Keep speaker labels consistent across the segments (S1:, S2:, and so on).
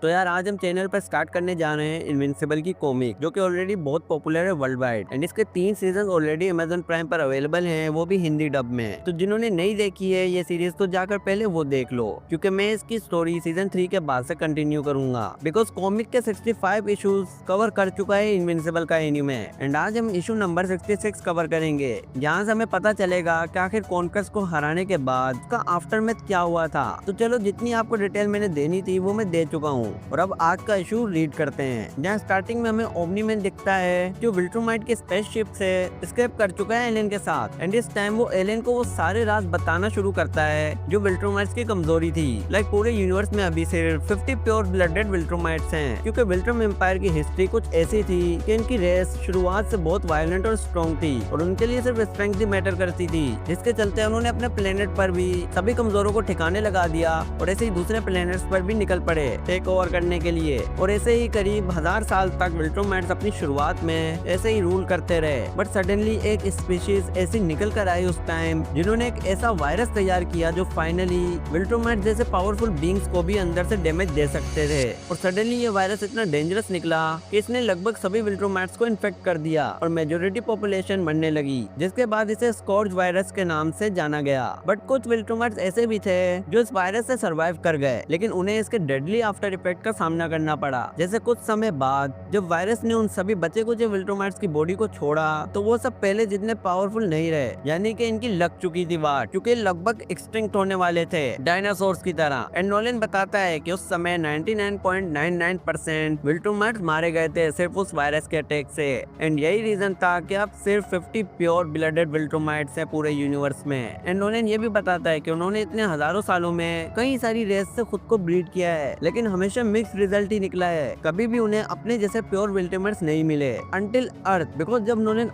S1: तो यार आज हम चैनल पर स्टार्ट करने जा रहे हैं इनविंसिबल की कॉमिक, जो कि ऑलरेडी बहुत पॉपुलर है वर्ल्ड वाइड। एंड इसके 3 सीजन ऑलरेडी अमेजन प्राइम पर अवेलेबल हैं, वो भी हिंदी डब में। तो जिन्होंने नहीं देखी है ये सीरीज तो जाकर पहले वो देख लो, क्योंकि मैं इसकी स्टोरी सीजन 3 के बाद से कंटिन्यू करूंगा। बिकॉज कॉमिक के 65 इशूज कवर कर चुका है इनविंसिबल का एनीमे। एंड आज हम इशू नंबर 66 कवर करेंगे, जहाँ से हमें पता चलेगा कि आखिर कॉन्कस को हराने के बाद उसका आफ्टर मैथ क्या हुआ था। तो चलो, जितनी आपको डिटेल मैंने देनी थी वो मैं दे चुका हूँ, और अब आज का इशू रीड करते हैं। जहाँ स्टार्टिंग में हमें ओमनी मैन दिखता है, जो विल्ट्रोमाइट की स्पेसशिप से एस्केप कर चुका है एलियन के साथ। एंड इस टाइम वो एलियन को वो सारे राज बताना शुरू करता है जो विल्ट्रोमाइट्स की कमजोरी थी। लाइक पूरे यूनिवर्स में अभी सिर्फ 50 प्योर ब्लडेड विल्ट्रोमाइट्स हैं, क्योंकि विल्ट्रम एम्पायर की हिस्ट्री कुछ ऐसी थी कि इनकी रेस शुरुआत से बहुत वायलेंट और स्ट्रॉन्ग थी, और उनके लिए सिर्फ स्ट्रेंथ ही मैटर करती थी, जिसके चलते उन्होंने अपने प्लेनेट पर भी सभी कमजोरों को ठिकाने लगा दिया, और ऐसे ही दूसरे प्लेनेट्स पर भी निकल पड़े टेक ओवर करने के लिए। और ऐसे ही करीब 1000 साल तक विल्ट्रोमाइट्स अपनी शुरुआत में ऐसे ही रूल करते रहे। बट सडनली एक स्पीशीज ऐसी निकल कर आई उस टाइम, जिन्होंने एक ऐसा वायरस तैयार किया जो फाइनली विल्ट्रोमाइट्स जैसे पावरफुल बींग्स को भी अंदर से डैमेज दे सकते थे। और सडनली ये वायरस इतना डेंजरस निकला कि इसने लगभग सभी विल्ट्रोमाइट्स को इन्फेक्ट कर दिया, और मेजोरिटी पॉपुलेशन मरने लगी, जिसके बाद इसे स्कॉर्च वायरस के नाम से जाना गया। बट कुछ विल्ट्रोमाइट्स ऐसे भी थे जो इस वायरस से सर्वाइव कर गए, लेकिन उन्हें इसके डेडली आफ्टर इफेक्ट का सामना करना पड़ा। जैसे कुछ समय बाद जब वायरस ने उन सभी बचे कुछ विल्ट्रोमाइट्स की बॉडी को छोड़ा, तो वो सब पहले जितने पावरफुल नहीं रहे, यानी कि इनकी लग चुकी थी वाट, क्योंकि लगभग एक्सटिंक्ट होने वाले थे डायनासोर्स की तरह। एंड नोलन बताता है कि उस समय 99.99% विल्ट्रोमाइट्स मारे गए थे सिर्फ उस वायरस के अटैक से। एंड यही रीजन था कि अब सिर्फ 50 प्योर ब्लडेड विल्ट्रोमाइट्स है पूरे यूनिवर्स में। एंड नोलन ये भी बताता है कि उन्होंने इतने हजारों सालों में कई सारी रेस से खुद को ब्रीड किया है, लेकिन हमेशा मिक्स रिजल्ट ही निकला है। कभी भी उन्हें अपने जैसे प्योर विल्ट्रोमाइट्स नहीं मिले अंटिल अर्थ। बिकॉज जब नोलन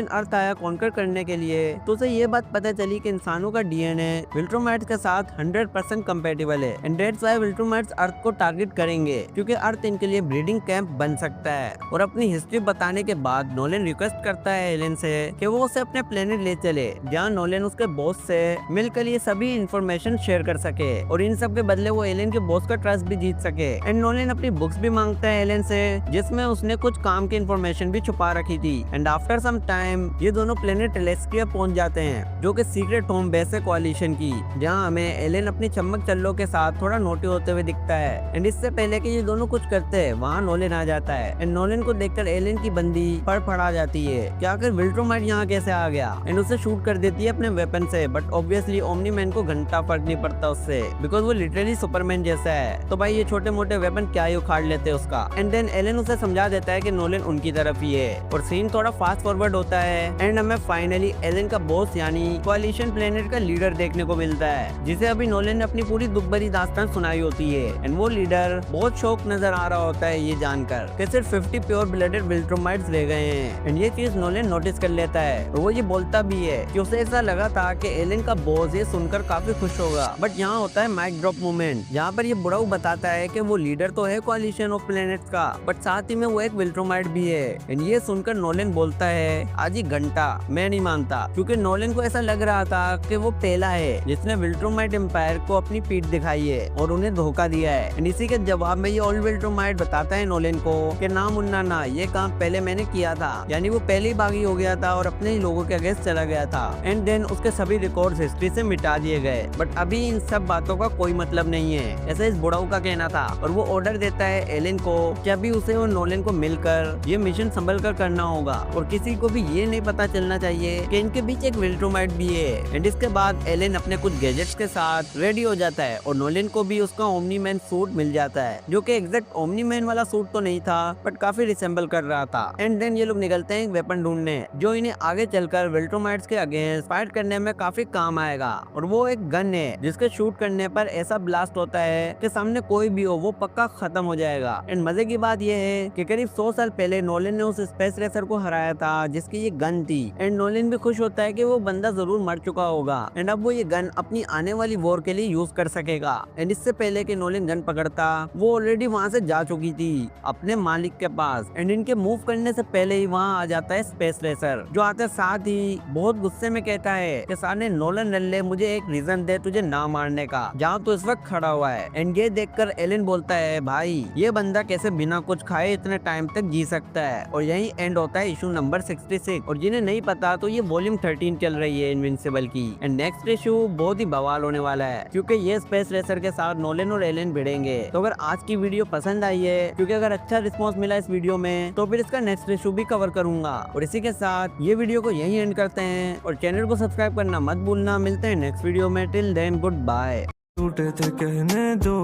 S1: अर्थ आया कॉन्कर करने के लिए, तो उसे ये बात पता चली कि इंसानों का डीएनए विल्ट्रोमाइट्स के साथ 100% कंपैटिबल है। एंड दैट्स व्हाई विल्ट्रोमाइट्स अर्थ को टारगेट करेंगे, क्योंकि अर्थ इनके लिए ब्रीडिंग कैंप बन सकता है। और अपनी हिस्ट्री बताने के बाद नोलन रिक्वेस्ट करता है एलियन से कि वो उसे अपने प्लेनेट ले चले, जहाँ नोलन उसके बॉस से मिलकर ये सभी इंफॉर्मेशन शेयर कर सके, और इन सब के बदले वो एलियन के बॉस का ट्रस्ट भी जीत सके। एंड नोलन अपनी बुक्स भी मांगता है एलियन से, जिसमें उसने कुछ काम की इंफॉर्मेशन भी छुपा रखी थी। एंड आफ्टर सम टाइम ये दोनों प्लेनेट टेलेस्ट्रिया पहुंच जाते हैं, जो कि सीक्रेट होम बेस है कोalition की, जहां हमें एलियन अपनी चमक चल्लों के साथ थोड़ा नोटी होते हुए दिखता है। एंड इससे पहले कि ये दोनों कुछ करते हैं, वहां नोलन आ जाता है। एंड नोलन को देखकर एलियन की बंदी फड़फड़ा जाती है कि आखिर विल्ट्रोमाइट यहाँ कैसे आ गया। एंड उसे शूट कर देती है अपने वेपन से। बट ऑब्वियसली ओमनी मैन को घंटा फर्क नहीं पड़ता उससे, बिकॉज वो लिटरली सुपरमैन जैसा है। तो भाई ये छोटे मोटे वेपन क्या ही उखाड़ लेते हैं उसका। एंड देन एलियन उसे समझा देता है कि नोलन उनकी तरफ ही है, और सीन थोड़ा फास्ट फॉरवर्ड होता है। एंड हमें फाइनली एलियन का बॉस यानी कोalition प्लेनेट का लीडर देखने को मिलता है, जिसे अभी नोलन ने अपनी पूरी दुख भरी दास्तान सुनाई होती है। एंड वो लीडर बहुत शौक नजर आ रहा होता है ये जानकर कि सिर्फ 50 प्योर ब्लडेड विल्ट्रोमाइट्स रह गए हैं। एंड ये चीज नोलन नोटिस कर लेता है, और वो ये बोलता भी है कि उसे ऐसा लगा था कि एलियन का बॉस ये सुनकर काफी खुश होगा। बट यहाँ होता है माइक ड्रॉप मोमेंट, जहाँ पर ये बुढ़ाऊ बताता है कि वो लीडर तो है कोalition ऑफ प्लेनेट्स का, बट साथ ही में वो एक विल्ट्रोमाइट भी है। एंड ये सुनकर नोलन बोलता है आज ही घंटा। मैं नहीं मानता, क्योंकि नोलन को ऐसा लग रहा था कि वो पहला है जिसने विल्ट्रोमाइट एम्पायर को अपनी पीठ दिखाई है और उन्हें धोखा दिया है। एंड इसी के जवाब में ये ओल्ड विल्ट्रोमाइट बताता है नोलन को कि ना मुन्ना ना, ये काम पहले मैंने किया था। यानी वो पहले ही बागी हो गया था और अपने ही लोगों के अगेंस्ट चला गया था। एंड देन उसके सभी रिकॉर्ड्स हिस्ट्री से मिटा दिए गए। बट अभी इन सब बातों का कोई मतलब नहीं है, ऐसा इस बुढ़ाऊ का कहना था। और वो ऑर्डर देता है एलियन को कि अभी उसे और नोलन को मिलकर ये मिशन संभल कर करना होगा, और किसी को भी ये नहीं पता चलना चाहिए कि इनके बीच एक विल्ट्रोमाइट भी है। एंड इसके बाद एलियन अपने कुछ गैजेट्स के साथ रेडी हो जाता है, और नोलन को भी उसका ओमनी मैन सूट मिल जाता है, जो कि एग्जैक्ट ओमनी मैन वाला सूट तो नहीं था, बट काफी रिसेंबल कर रहा था। एंड देन ये लोग निकलते हैं एक वेपन ढूंढने, जो इन्हें आगे चलकर विल्ट्रोमाइट्स के अगेंस्ट फाइट करने में काफी काम आएगा। और वो एक गन है जिसके शूट करने पर ऐसा ब्लास्ट होता है कि सामने कोई भी हो वो पक्का खत्म हो जाएगा। एंड मजे की बात यह है कि करीब 100 साल पहले नोलन ने उस स्पेस रेसर को हराया था जिसकी ये गन थी। एंड नोलन भी खुश होता है कि वो बंदा जरूर मर चुका होगा, एंड अब वो ये गन अपनी आने वाली वॉर के लिए यूज कर सकेगा। एंड इससे पहले कि नोलन गन पकड़ता, वो ऑलरेडी वहाँ से जा चुकी थी अपने मालिक के पास। एंड इनके मूव करने से पहले ही वहाँ आ जाता है स्पेस रेसर, जो आते साथ ही बहुत गुस्से में कहता है कि साले नोलन नल्ले, मुझे एक रीजन दे तुझे ना मारने का, जहाँ तू इस वक्त खड़ा हुआ है। एंड एंड ये देखकर एलन बोलता है भाई ये बंदा कैसे बिना कुछ खाए इतने टाइम तक जी सकता है। और यही एंड होता है इशू नंबर 66। और जिन्हें नहीं पता तो ये वॉल्यूम 13 चल रही है इनविंसिबल की। एंड नेक्स्ट इशू बहुत ही बवाल होने वाला है क्योंकि ये स्पेस रेसर के साथ नोलन और एलन भिड़ेंगे। तो अगर आज की वीडियो पसंद आई है, क्योंकि अगर अच्छा रिस्पॉन्स मिला इस वीडियो में तो फिर इसका नेक्स्ट इशू भी कवर करूंगा। और इसी के साथ ये वीडियो को यही एंड करते हैं और चैनल को सब्सक्राइब करना मत भूलना। मिलते हैं नेक्स्ट वीडियो में, टिल देन गुड बाय।
S2: टूटे थे कहने दो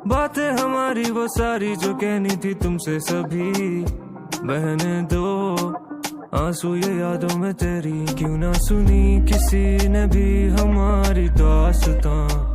S2: बातें हमारी वो सारी जो कहनी थी तुमसे सभी, बहने दो आंसू ये यादों में तेरी। क्यों ना सुनी किसी ने भी हमारी दास्तां।